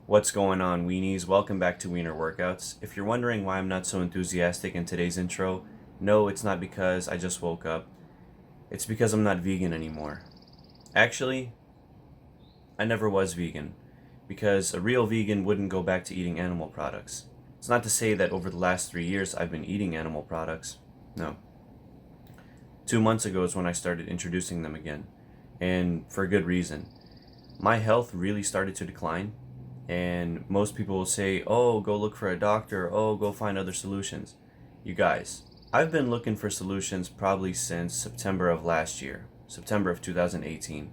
What's going on, weenies? Welcome back to Wiener Workouts. If you're wondering why I'm not so enthusiastic in today's intro, no, it's not because I just woke up. It's because I'm not vegan anymore. Actually, I never was vegan, because a real vegan wouldn't go back to eating animal products. It's not to say that over the last 3 years I've been eating animal products. No. 2 months ago is when I started introducing them again, and for good reason. My health really started to decline. And most people will say, oh, go look for a doctor, oh, go find other solutions. You guys, I've been looking for solutions probably since September of last year, September of 2018.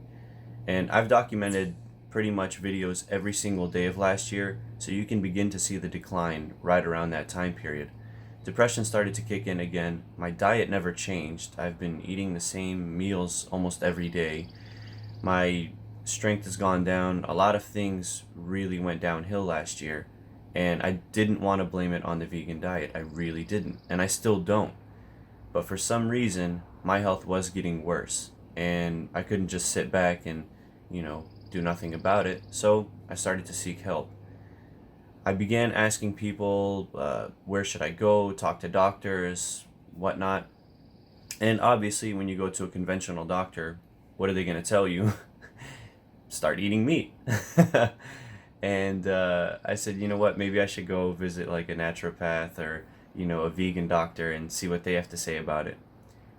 And I've documented pretty much videos every single day of last year, so you can begin to see the decline right around that time period. Depression started to kick in again. My diet never changed. I've been eating the same meals almost every day. My strength has gone down. A lot of things really went downhill last year, and I didn't want to blame it on the vegan diet. I really didn't, and I still don't. But for some reason, my health was getting worse, and I couldn't just sit back and, do nothing about it. So I started to seek help. I began asking people, where should I go, talk to doctors, whatnot. And obviously, when you go to a conventional doctor, what are they going to tell you? Start eating meat. And I said, you know what, maybe I should go visit like a naturopath or, a vegan doctor and see what they have to say about it.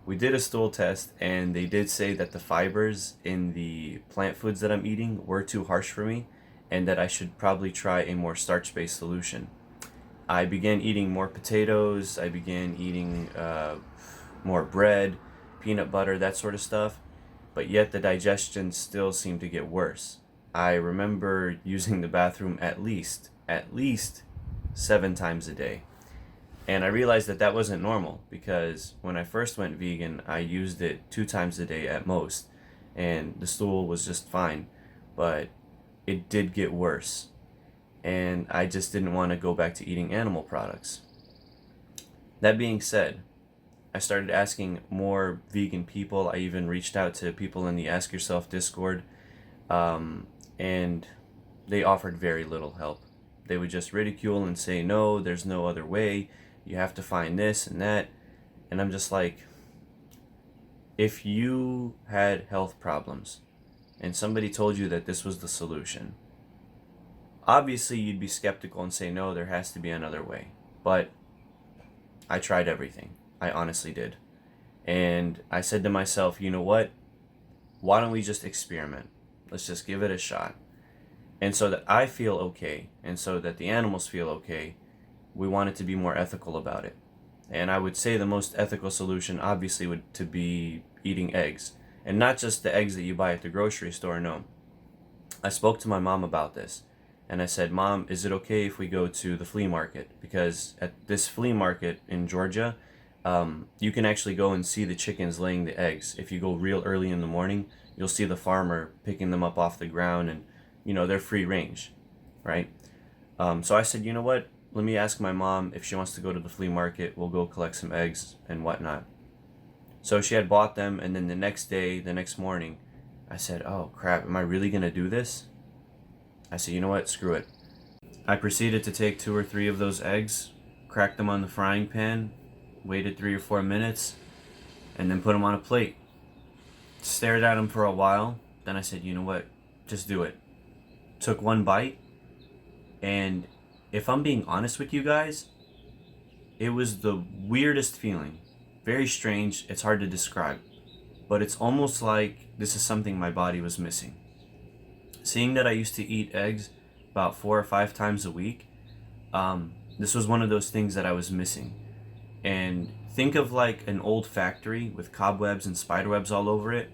We did a stool test, and they did say that the fibers in the plant foods that I'm eating were too harsh for me, and that I should probably try a more starch-based solution. I began eating more potatoes, I began eating more bread, peanut butter, that sort of stuff, but yet the digestion still seemed to get worse. I remember using the bathroom at least 7 times a day. And I realized that that wasn't normal, because when I first went vegan, I used it 2 times a day at most, and the stool was just fine. But it did get worse, and I just didn't want to go back to eating animal products. That being said, I started asking more vegan people. I even reached out to people in the Ask Yourself Discord, and they offered very little help. They would just ridicule and say, no, there's no other way. You have to find this and that. And I'm just like, if you had health problems and somebody told you that this was the solution, obviously you'd be skeptical and say, no, there has to be another way. But I tried everything. I honestly did. And I said to myself, you know what? Why don't we just experiment? Let's just give it a shot. And so that I feel okay, and so that the animals feel okay, we wanted to be more ethical about it. And I would say the most ethical solution obviously would to be eating eggs. And not just the eggs that you buy at the grocery store, no. I spoke to my mom about this, and I said, Mom, is it okay if we go to the flea market? Because at this flea market in Georgia, you can actually go and see the chickens laying the eggs. If you go real early in the morning, you'll see the farmer picking them up off the ground, and they're free range, right? So I said, you know what? Let me ask my mom if she wants to go to the flea market. We'll go collect some eggs and whatnot. So she had bought them, and then the next morning, I said, oh crap, am I really gonna do this? I said, you know what? Screw it. I proceeded to take 2 or 3 of those eggs, crack them on the frying pan, waited 3 or 4 minutes, and then put them on a plate. Stared at them for a while, then I said, you know what, just do it. Took 1 bite, and if I'm being honest with you guys, it was the weirdest feeling. Very strange, it's hard to describe, but it's almost like this is something my body was missing. Seeing that I used to eat eggs about 4 or 5 times a week, this was one of those things that I was missing. And think of like an old factory with cobwebs and spiderwebs all over it,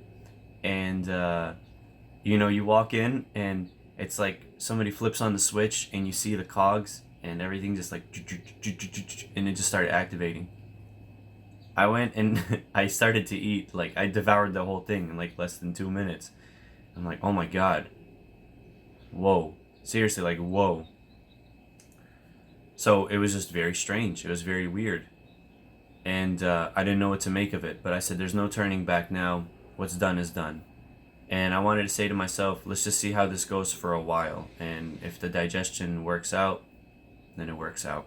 and you walk in and it's like somebody flips on the switch and you see the cogs and everything just like, and it just started activating. I went and I started to eat, like I devoured the whole thing in like less than 2 minutes. I'm like, oh my god. Whoa. Seriously, like, whoa. So it was just very strange. It was very weird. And I didn't know what to make of it, but I said, there's no turning back now. What's done is done. And I wanted to say to myself, let's just see how this goes for a while. And if the digestion works out, then it works out.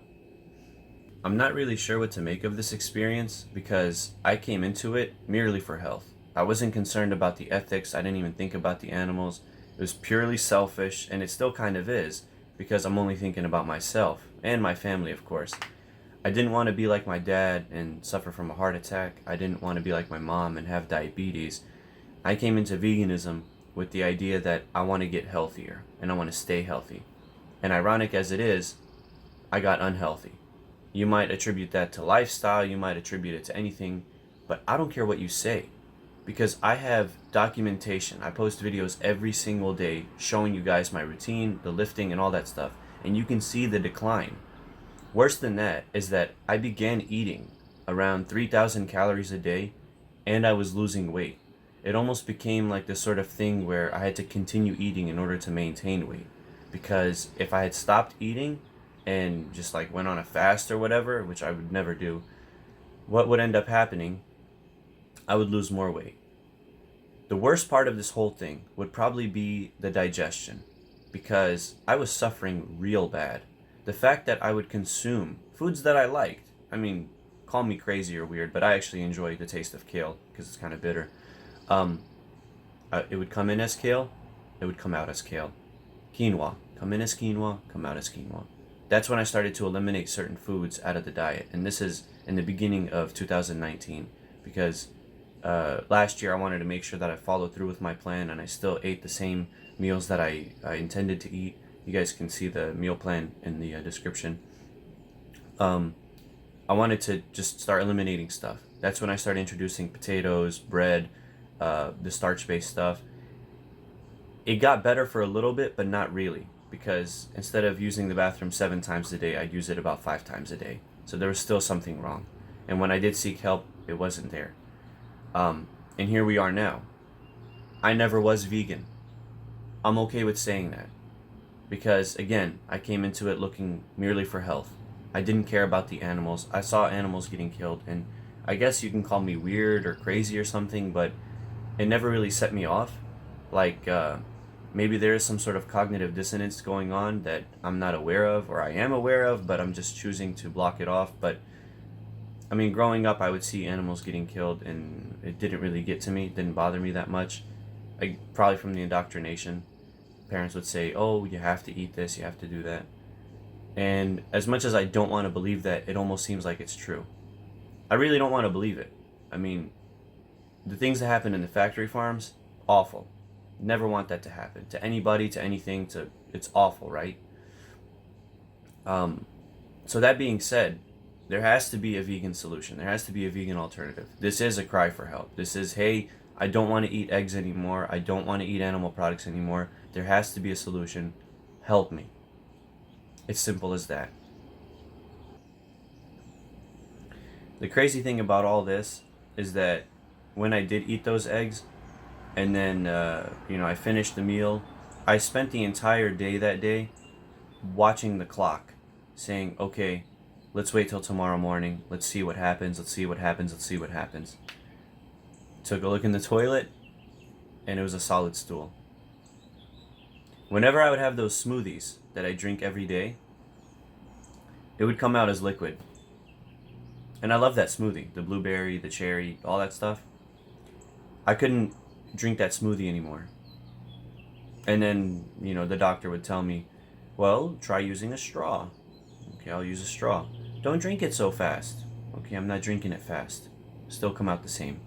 I'm not really sure what to make of this experience because I came into it merely for health. I wasn't concerned about the ethics, I didn't even think about the animals. It was purely selfish, and it still kind of is, because I'm only thinking about myself and my family, of course. I didn't want to be like my dad and suffer from a heart attack. I didn't want to be like my mom and have diabetes. I came into veganism with the idea that I want to get healthier and I want to stay healthy. And ironic as it is, I got unhealthy. You might attribute that to lifestyle, you might attribute it to anything, but I don't care what you say because I have documentation. I post videos every single day showing you guys my routine, the lifting, and all that stuff, and you can see the decline. Worse than that is that I began eating around 3,000 calories a day and I was losing weight. It almost became like this sort of thing where I had to continue eating in order to maintain weight. Because if I had stopped eating and just like went on a fast or whatever, which I would never do, what would end up happening? I would lose more weight. The worst part of this whole thing would probably be the digestion, because I was suffering real bad. The fact that I would consume foods that I liked, I mean, call me crazy or weird, but I actually enjoy the taste of kale because it's kind of bitter. It would come in as kale, it would come out as kale. Quinoa, come in as quinoa, come out as quinoa. That's when I started to eliminate certain foods out of the diet, and this is in the beginning of 2019, because last year I wanted to make sure that I followed through with my plan, and I still ate the same meals that I intended to eat. You guys can see the meal plan in the description. I wanted to just start eliminating stuff. That's when I started introducing potatoes, bread, the starch-based stuff. It got better for a little bit, but not really, because instead of using the bathroom 7 times a day, I'd use it about 5 times a day. So there was still something wrong. And when I did seek help, it wasn't there. And here we are now. I never was vegan. I'm okay with saying that. Because, again, I came into it looking merely for health. I didn't care about the animals. I saw animals getting killed, and I guess you can call me weird or crazy or something, but it never really set me off. Like, maybe there is some sort of cognitive dissonance going on that I'm not aware of, or I am aware of, but I'm just choosing to block it off. But, I mean, growing up, I would see animals getting killed, and it didn't really get to me. It didn't bother me that much. Probably from the indoctrination. Parents would say, oh, you have to eat this, you have to do that. And as much as I don't want to believe that, it almost seems like it's true. I really don't want to believe it. I mean, the things that happen in the factory farms, awful. Never want that to happen to anybody, to anything. It's awful, right? So that being said, there has to be a vegan solution. There has to be a vegan alternative. This is a cry for help. This is, hey, I don't want to eat eggs anymore. I don't want to eat animal products anymore. There has to be a solution. Help me. It's simple as that. The crazy thing about all this is that when I did eat those eggs, and then, I finished the meal, I spent the entire day that day watching the clock, saying, okay, let's wait till tomorrow morning. Let's see what happens. Let's see what happens. Let's see what happens. Took a look in the toilet, and it was a solid stool. Whenever I would have those smoothies that I drink every day, it would come out as liquid. And I love that smoothie, the blueberry, the cherry, all that stuff. I couldn't drink that smoothie anymore. And then, the doctor would tell me, well, try using a straw. Okay, I'll use a straw. Don't drink it so fast. Okay, I'm not drinking it fast. Still come out the same.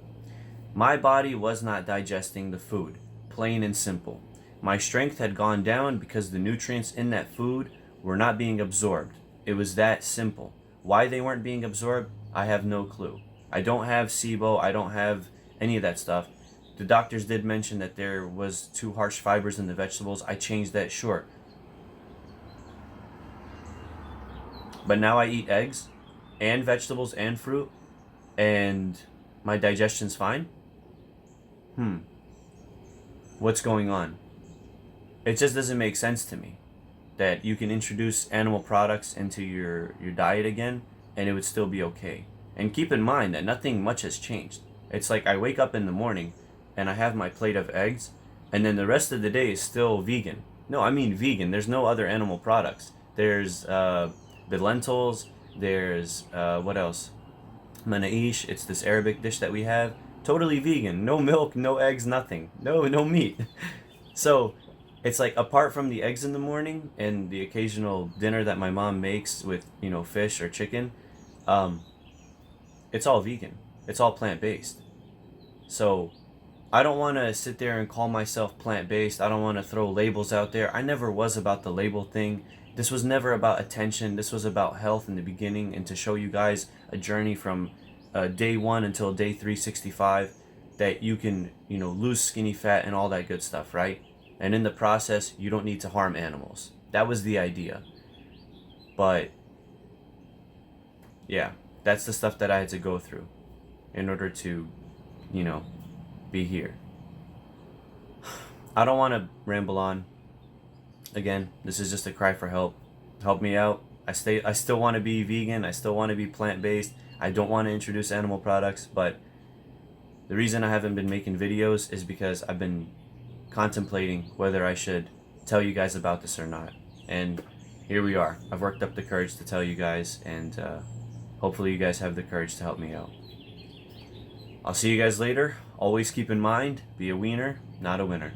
My body was not digesting the food, plain and simple. My strength had gone down because the nutrients in that food were not being absorbed. It was that simple. Why they weren't being absorbed, I have no clue. I don't have SIBO, I don't have any of that stuff. The doctors did mention that there was too harsh fibers in the vegetables. I changed that, sure. But now I eat eggs and vegetables and fruit, and my digestion's fine? What's going on? It just doesn't make sense to me that you can introduce animal products into your diet again and it would still be okay. And keep in mind that nothing much has changed. It's like I wake up in the morning and I have my plate of eggs and then the rest of the day is still vegan. No, I mean vegan. There's no other animal products. There's the lentils. There's what else? Manaish. It's this Arabic dish that we have. Totally vegan. No milk, no eggs, nothing. No meat. So it's like apart from the eggs in the morning and the occasional dinner that my mom makes with fish or chicken, um, it's all vegan. It's all plant based. So I don't want to sit there and call myself plant based. I don't want to throw labels out there. I never was about the label thing. This was never about attention. This was about health in the beginning and to show you guys a journey from day one until day 365 that you can, lose skinny fat and all that good stuff, right? And in the process, you don't need to harm animals. That was the idea. But yeah, that's the stuff that I had to go through in order to, you know, be here. I don't want to ramble on. Again, this is just a cry for help. Help me out. I still want to be vegan. I still want to be plant-based. I don't want to introduce animal products, but the reason I haven't been making videos is because I've been contemplating whether I should tell you guys about this or not. And here we are. I've worked up the courage to tell you guys, and hopefully you guys have the courage to help me out. I'll see you guys later. Always keep in mind, be a wiener, not a winner.